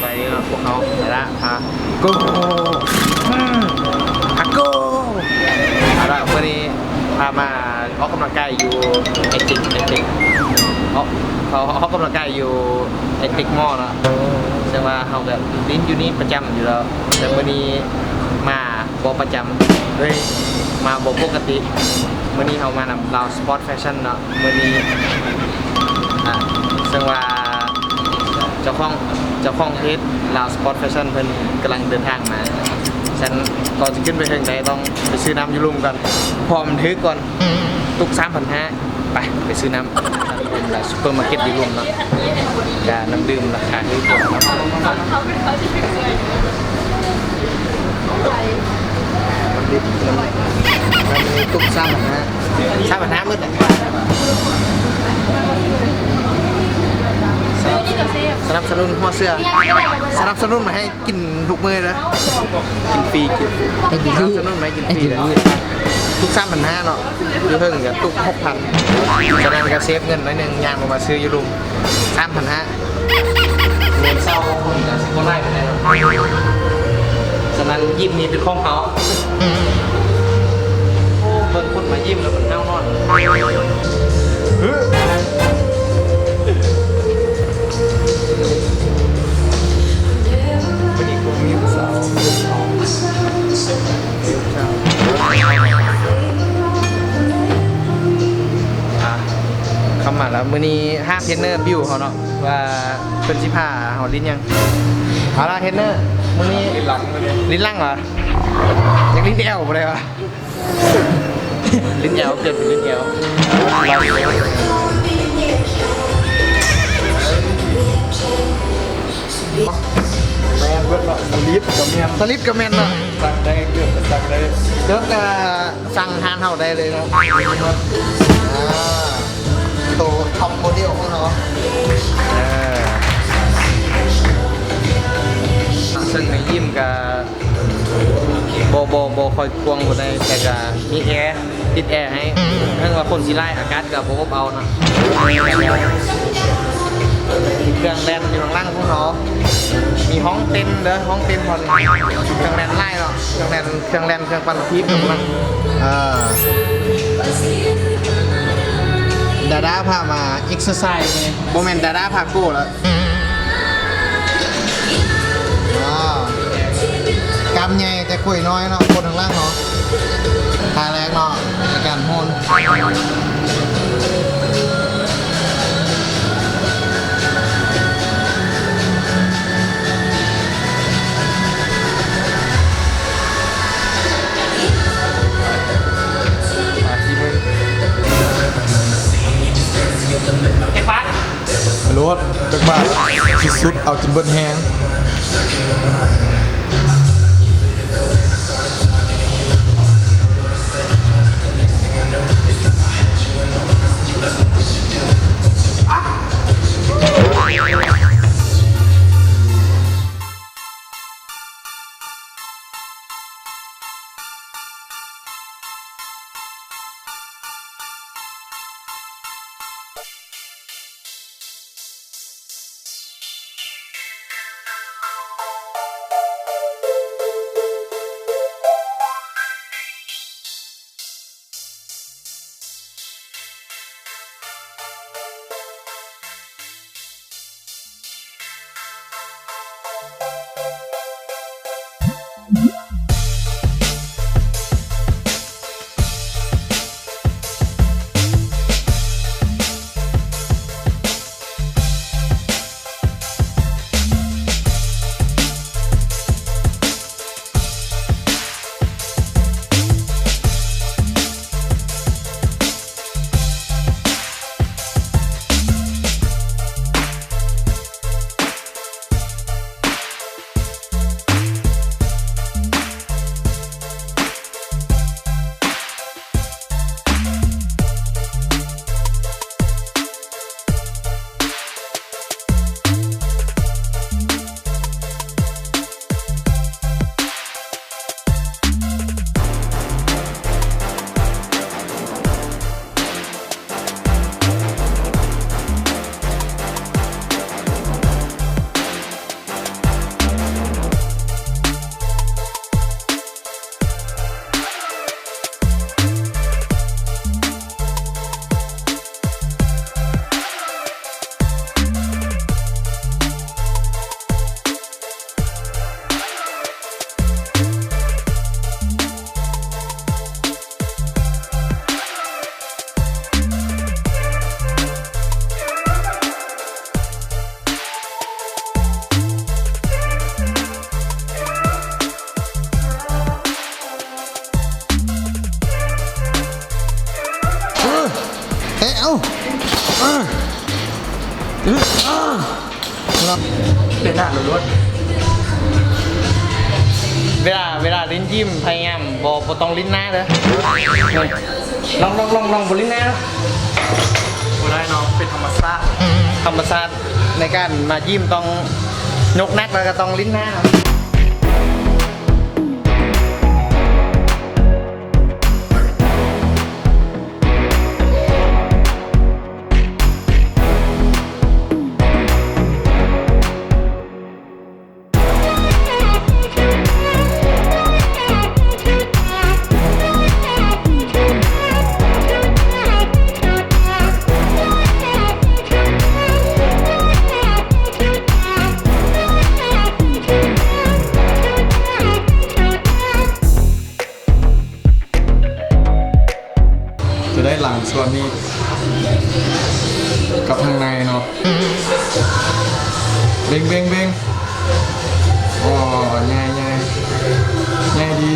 ไปพวกเขาแต่ละพาโก้ฮักโก้แล้วเมื่อนี้พามาออกกำลังกายอยู่ไอติกเขาออกกำลังกายอยู่ไอติกมอลนะแสดงว่าเขาแบบลิ้นอยู่นี่ประจำอยู่แล้วแต่เมื่อนี้มาบอประจำเลยมาบอปกติเมื่อนี้เขามานำเราสปอร์ตแฟชั่นเนาะเมื่อนี้แสดงว่าเจ้าของเพจลาวสปอร์ตแฟชั่นเพิ่นกำลังเดินทางมาฉันก่อนจะขึ้นไปถึงไหนต้องไปซื้อน้ำยูรุมก่อนพอมันถือก่อนตุก3,500ไปซื้อน้ำซูเปอร์มาร์เก็ตยูรุมเนาะจะน้ำดื่มราคาที่ถูกครับมันมีตุก3,500มืดอ่ะสนับสนุนหัวเสื้อสนับสนุนมาให้กินทุกมื้อนะกินฟรีสนับสนุนมาให้กินฟรีเลยทุก3,500เนาะยูเพิ่งกับทุก6,000ฉะนั้นก็เซฟเงินไว้หนึ่งยางมาซื้อยูรุม3,500เงินเศร้าคนกับสิบคนไล่ไปเลยฉะนั้นยิ้มนี้เป็นของเขาโอ้เบิ่งคนมายิ้มแล้วมันเน่านอนเข้ามาแล้วมื้อนี้ห้าเทรนเนอร์บิวเขาเนาะว่าเพิ่นสิพาเฮาลิ้นยังเอาล่ะเทรนเนอร์มื้อนี้ลิ้นลังเหรออยากลิ้นแอวบ่ได้วะลิ้นแอวเปลี่ยนเป็นลิ้นแอวแม่เบิดเนาะสลิปกับแม่นเนาะสั่งได้เกือบสั่งได้เดี๋ยวจะสั่งทานเฮาได้เลยเนาะตัวท็อปโมเดลของเขาซึ่งในยิมกับโบคอยควงบนในแต่กับมีแอร์ติดแอร์ให้เรื่องว่าคนสีไล่อากาศกับโบกเอานะเครื่องแดนอยู่ข้างล่างของเขามีห้องเต็นเด้อห้องเต็นพอเครื่องแดนไล่เนาะเครื่องแดนเครื่องปั่นทิพย์กำลังดาด้าพามาเอ็กซ์ไซส์ไงโมเมนต์ดาด้าพาโก้แล้วกำใหญ่แต่คุยน้อยเนาะคนข้างล่างเนาะทาแรงเนาะในการโหนรถจักบาทที่สุดเอาจนเบิ้ลแฮง เนาะ เป็นหน้าล้วนเวลาลิ้นยิ้มพยายามบ่ต้องลิ้นหน้าเลยลองบนลิ้นหน้าบ่ได้เนาะเป็นธรรมชาติในการมายิ้มต้องยกนักแล้วก็ต้องลิ้นหน้าจะได้หลังส่วนนี้กับทางในเนาะเบ่งอ๋อง่ายดี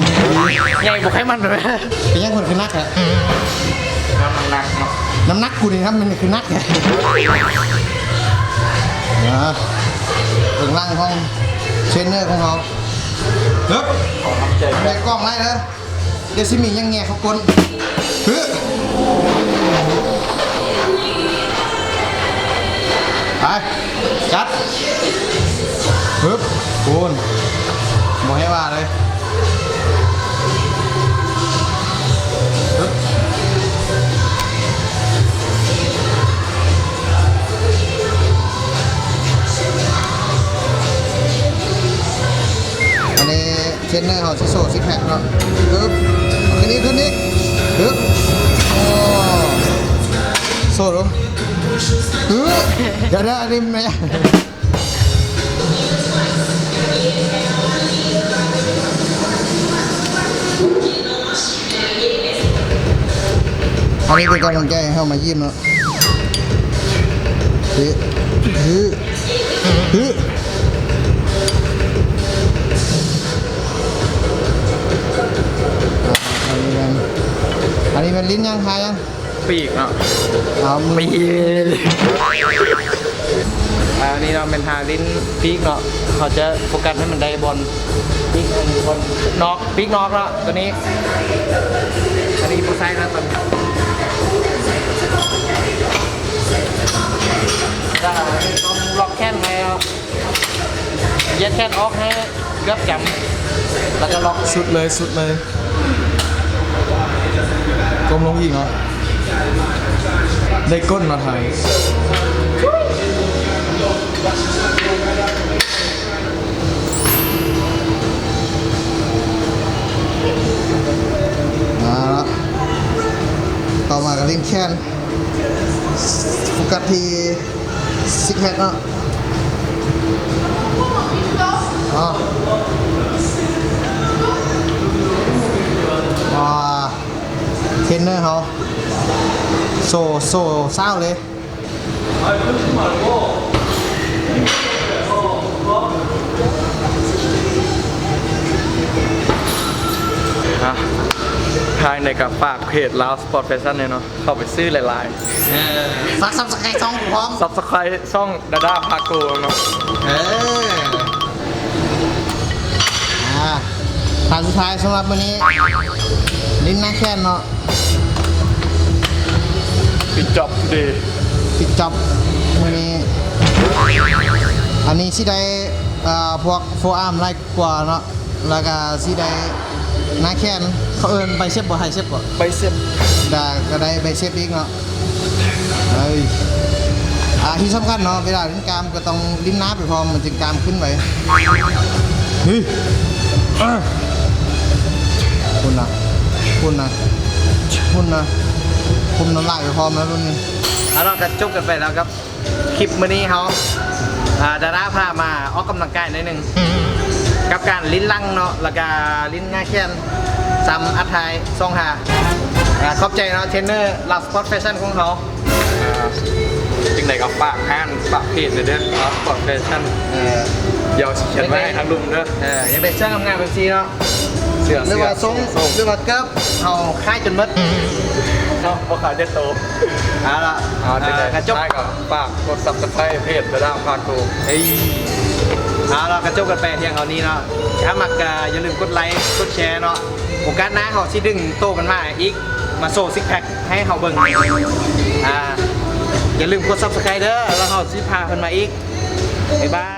ใหญ่บุกให้มันเลย เป็นยังคนคือนักอะ น้ำหนักเนาะ น้ำหนักกูนี่ครับมันคือนักไงเบื้องล่างของเทรนเนอร์ของเขาเฮ้ย ของน้ำใจ แม่กล้องไล่เลยเดี๋ยวซิมียังแงเขากลเฮ้ยไปจัดฮึบคูณบอกให้ว่าเลยฮึบอันนี้เทรนเนอร์เขาจะโซ่ซิกแพคเนาะฮึบขึ้นอีกฮึบโอ้โซ่ลงฮึบเดี๋ยวอันนี้ไม่อันนี้เป็นกำลังใจให้เข้ามายิ้มเนาะฮึอันนี้เป็นลิ้นยังทายยัง ปีกเนาะ เอามือ ปีอันนี้เราเป็นทางลิ้นปีกเนาะเขาจะโฟกัสให้มันได้บอลปีกบอลนอกปีกนอกแล้วตัวนี้อันนี้โปรไซส์แล้วตอนนี้ต้องล็อกแข้งให้เย็ดแข้งออกให้เกือบจำแล้วก็ล็อก สุดเลยก้มลงอีกเนาะได้ก้นมาไทยมาแล้วต่อมากับลิ้นแค้นโฟกัสที่ซิกแพคเนาะอ๋อเทรนเนอร์เขาโซ่เศร้าเลยภายในกับฝากเพจลาวสปอร์ตแฟชั่นเนี่ยเนาะเข้าไปซื้อหลายๆ ซับสไครต์ช่องพร้อม ซับสไครต์ช่องดาด้าพาโกเนาะ ผ่านสุดท้ายสำหรับวันนี้ลิ้นหน้าแค้นเนาะ ปิดจอบดี ปิดจับวันนี้อันนี้สิได้พวกโฟอาร์มไล่กว่าเนาะแล้วก็สิได้หน้าแค้นเขาเอิ้นใบเซฟบ่ไฮเซฟบ่ ไปเสียบ ก็ได้ใบเซฟอีกเนาะเฮ้ยที่สำคัญเนาะเวลาลิ้นกรามก็ต้องลิ้นน้าไปพร้อมมันจึงกรามขึ้นไปเฮ้ยคุณน้ำลายไปพร้อมแล้วรุ่นนี้ แล้วเราก็จบกันไปแล้วครับคลิปมื้อนี้เขาดาด้าพามาออกกำลังกายหน่อยหนึงกับการลิ้นลังเนาะแล้วก็ลิ้นง่ายแค้นซ้ำอัดไทยซองหาขอบใจเนาะเทรนเนอร์ลาวสปอร์ตแฟชั่นของเขาจึงไหนก็ฝากห้านฝากเพจเลยเด้อลาวสปอร์ตแฟชั่นเดี๋ยวเขียนไว้ให้ทางลุงเด้อยังได้เสื้องามๆแบบนี้เนาะ เสื้อ หรือว่าทรงหรือว่าเกิบเอาค่ายจนหมด เนาะพวกขาเจ็ดโต เอาละ เอาจะได้ กระจก ใช่ก่อนฝากกด subscribe เพจระดับภาคภูมิ เอ้ยเอาละกระจกกันไปเที่ยงเอานี้เนาะถ้ามักก็อย่าลืมกดไลค์กดแชร์เนาะโอกาสหน้าเขาสิดึงโตมันมาอีกมาโซ่ซิกแพคให้เขาเบิ่งอย่าลืมกด subscribe เด้อแล้วเขาสิพาเพิ่นมาอีกบ๊ายบาย